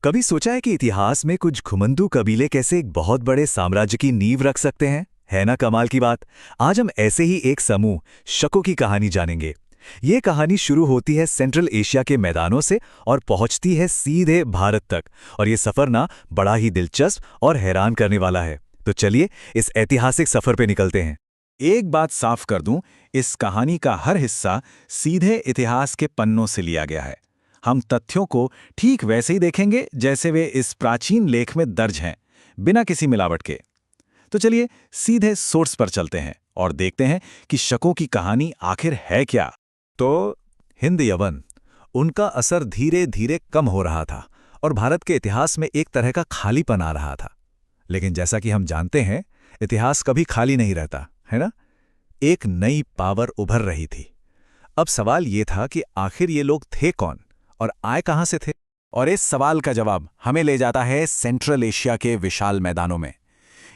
कभी सोचा है कि इतिहास में कुछ घुमंतू कबीले कैसे एक बहुत बड़े साम्राज्य की नींव रख सकते हैं? है ना कमाल की बात। आज हम ऐसे ही एक समूह शकों की कहानी जानेंगे। ये कहानी शुरू होती है सेंट्रल एशिया के मैदानों से और पहुंचती है सीधे भारत तक। और ये सफर ना बड़ा ही दिलचस्प और हैरान करने वाला है। तो चलिए इस ऐतिहासिक सफर पे निकलते हैं। एक बात साफ कर दूं, इस कहानी का हर हिस्सा सीधे इतिहास के पन्नों से लिया गया है। हम तथ्यों को ठीक वैसे ही देखेंगे जैसे वे इस प्राचीन लेख में दर्ज हैं, बिना किसी मिलावट के। तो चलिए सीधे सोर्स पर चलते हैं और देखते हैं कि शकों की कहानी आखिर है क्या। तो हिंद यवन, उनका असर धीरे धीरे कम हो रहा था और भारत के इतिहास में एक तरह का खालीपन आ रहा था। लेकिन जैसा कि हम जानते हैं, इतिहास कभी खाली नहीं रहता, है ना? एक नई पावर उभर रही थी। अब सवाल ये था कि आखिर ये लोग थे कौन और आए कहां से थे? और इस सवाल का जवाब हमें ले जाता है सेंट्रल एशिया के विशाल मैदानों में।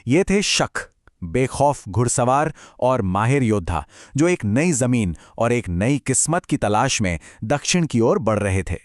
ये थे शक, बेखौफ घुड़सवार और माहिर योद्धा, जो एक नई जमीन और एक नई किस्मत की तलाश में दक्षिण की ओर बढ़ रहे थे।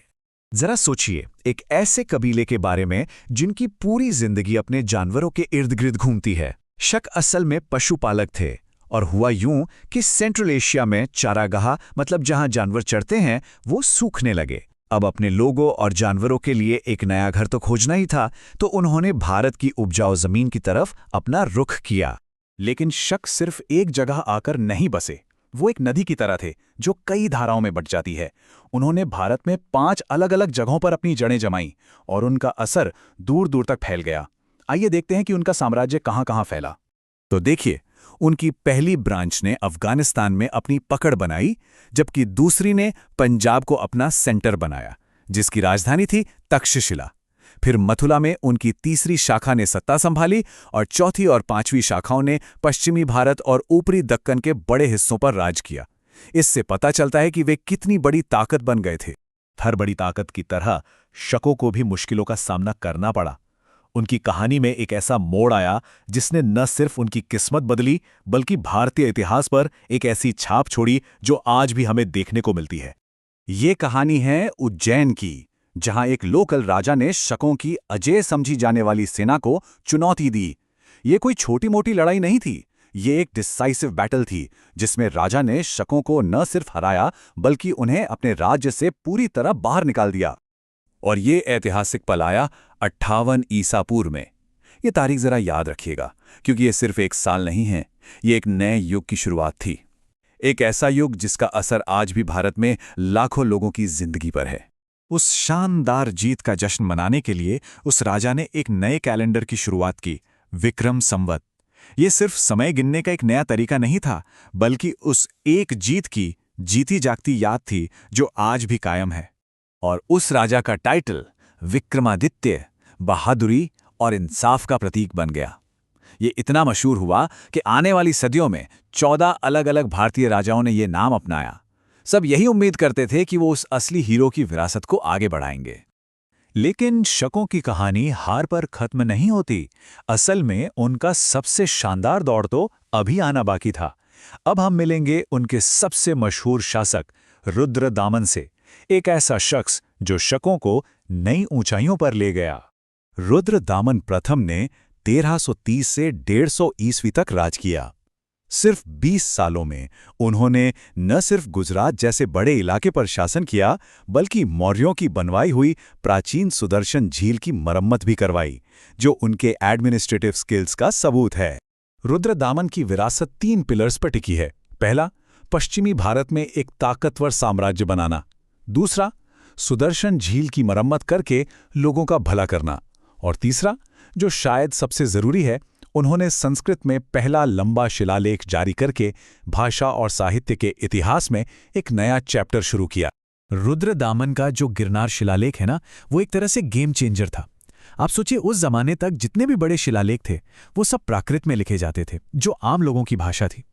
जरा सोचिए, एक ऐसे कबीले के बारे में जिनकी पूरी जिंदगी अपने जानवरों के इर्द गिर्द घूमती है। शक असल में पशुपालक थे और हुआ यूं कि सेंट्रल एशिया में चारागाह मतलब जहां जानवर चरते हैं वो सूखने लगे। अब अपने लोगों और जानवरों के लिए एक नया घर तो खोजना ही था, तो उन्होंने भारत की उपजाऊ जमीन की तरफ अपना रुख किया। लेकिन शक सिर्फ एक जगह आकर नहीं बसे। वो एक नदी की तरह थे जो कई धाराओं में बट जाती है। उन्होंने भारत में 5 अलग अलग जगहों पर अपनी जड़ें जमाई और उनका असर दूर दूर तक फैल गया। आइए देखते हैं कि उनका साम्राज्य कहां कहां फैला। तो देखिए, उनकी पहली ब्रांच ने अफगानिस्तान में अपनी पकड़ बनाई, जबकि दूसरी ने पंजाब को अपना सेंटर बनाया, जिसकी राजधानी थी तक्षशिला। फिर मथुरा में उनकी तीसरी शाखा ने सत्ता संभाली और चौथी और पांचवी शाखाओं ने पश्चिमी भारत और ऊपरी दक्कन के बड़े हिस्सों पर राज किया। इससे पता चलता है कि वे कितनी बड़ी ताकत बन गए थे। हर बड़ी ताकत की तरह शकों को भी मुश्किलों का सामना करना पड़ा। उनकी कहानी में एक ऐसा मोड़ आया जिसने न सिर्फ उनकी किस्मत बदली, बल्कि भारतीय इतिहास पर एक ऐसी छाप छोड़ी जो आज भी हमें देखने को मिलती है। ये कहानी है उज्जैन की, जहां एक लोकल राजा ने शकों की अजेय समझी जाने वाली सेना को चुनौती दी। ये कोई छोटी मोटी लड़ाई नहीं थी, ये एक डिसाइसिव बैटल थी जिसमें राजा ने शकों को न सिर्फ हराया बल्कि उन्हें अपने राज्य से पूरी तरह बाहर निकाल दिया। और ये ऐतिहासिक पल आया 58 ईसा पूर्व में। ये तारीख जरा याद रखिएगा, क्योंकि ये सिर्फ एक साल नहीं है, ये एक नए युग की शुरुआत थी। एक ऐसा युग जिसका असर आज भी भारत में लाखों लोगों की जिंदगी पर है। उस शानदार जीत का जश्न मनाने के लिए उस राजा ने एक नए कैलेंडर की शुरुआत की, विक्रम संवत। ये सिर्फ समय गिनने का एक नया तरीका नहीं था, बल्कि उस एक जीत की जीती जागती याद थी जो आज भी कायम है। और उस राजा का टाइटल विक्रमादित्य, बहादुरी और इंसाफ का प्रतीक बन गया। ये इतना मशहूर हुआ कि आने वाली सदियों में 14 अलग अलग भारतीय राजाओं ने ये नाम अपनाया। सब यही उम्मीद करते थे कि वो उस असली हीरो की विरासत को आगे बढ़ाएंगे। लेकिन शकों की कहानी हार पर खत्म नहीं होती। असल में उनका सबसे शानदार दौर तो अभी आना बाकी था। अब हम मिलेंगे उनके सबसे मशहूर शासक रुद्रदामन से, एक ऐसा शख्स जो शकों को नई ऊंचाइयों पर ले गया। रुद्रदामन प्रथम ने 1330 से 150 ईस्वी तक राज किया। सिर्फ 20 सालों में उन्होंने न सिर्फ गुजरात जैसे बड़े इलाके पर शासन किया, बल्कि मौर्यों की बनवाई हुई प्राचीन सुदर्शन झील की मरम्मत भी करवाई, जो उनके एडमिनिस्ट्रेटिव स्किल्स का सबूत है। रुद्रदामन की विरासत 3 पिलर्स पर टिकी है। पहला, पश्चिमी भारत में एक ताकतवर साम्राज्य बनाना। दूसरा, सुदर्शन झील की मरम्मत करके लोगों का भला करना। और तीसरा, जो शायद सबसे जरूरी है, उन्होंने संस्कृत में पहला लंबा शिलालेख जारी करके भाषा और साहित्य के इतिहास में एक नया चैप्टर शुरू किया। रुद्रदामन का जो गिरनार शिलालेख है ना, वो एक तरह से गेम चेंजर था। आप सोचिए, उस जमाने तक जितने भी बड़े शिलालेख थे वो सब प्राकृत में लिखे जाते थे, जो आम लोगों की भाषा थी।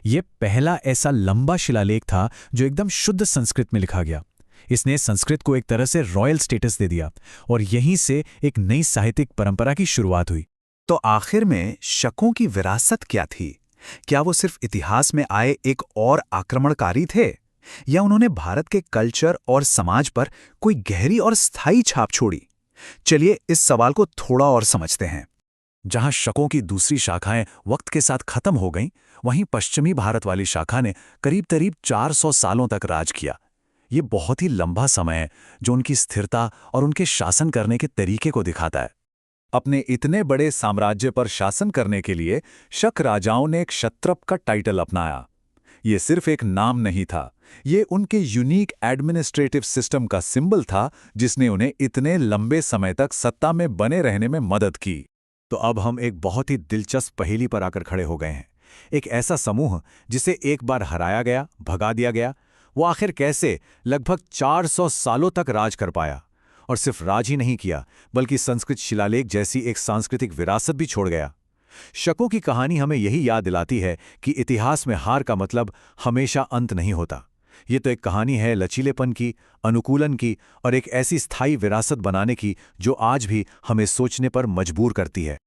ये पहला ऐसा लंबा शिलालेख था जो एकदम शुद्ध संस्कृत में लिखा गया। इसने संस्कृत को एक तरह से रॉयल स्टेटस दे दिया और यहीं से एक नई साहित्यिक परंपरा की शुरुआत हुई। तो आखिर में शकों की विरासत क्या थी? क्या वो सिर्फ इतिहास में आए एक और आक्रमणकारी थे, या उन्होंने भारत के कल्चर और समाज पर कोई गहरी और स्थायी छाप छोड़ी? चलिए इस सवाल को थोड़ा और समझते हैं। जहां शकों की दूसरी शाखाएं वक्त के साथ खत्म हो गईं, वहीं पश्चिमी भारत वाली शाखा ने करीब 400 सालों तक राज किया। ये बहुत ही लंबा समय है जो उनकी स्थिरता और उनके शासन करने के तरीके को दिखाता है। अपने इतने बड़े साम्राज्य पर शासन करने के लिए शक राजाओं ने क्षत्रप का टाइटल अपनाया। ये सिर्फ एक नाम नहीं था, ये उनके यूनिक एडमिनिस्ट्रेटिव सिस्टम का सिंबल था जिसने उन्हें इतने लंबे समय तक सत्ता में बने रहने में मदद की। तो अब हम एक बहुत ही दिलचस्प पहेली पर आकर खड़े हो गए हैं। एक ऐसा समूह जिसे एक बार हराया गया, भगा दिया गया, वो आखिर कैसे लगभग 400 सालों तक राज कर पाया? और सिर्फ राज ही नहीं किया, बल्कि संस्कृत शिलालेख जैसी एक सांस्कृतिक विरासत भी छोड़ गया। शकों की कहानी हमें यही याद दिलाती है कि इतिहास में हार का मतलब हमेशा अंत नहीं होता। ये तो एक कहानी है लचीलेपन की, अनुकूलन की और एक ऐसी स्थायी विरासत बनाने की जो आज भी हमें सोचने पर मजबूर करती है।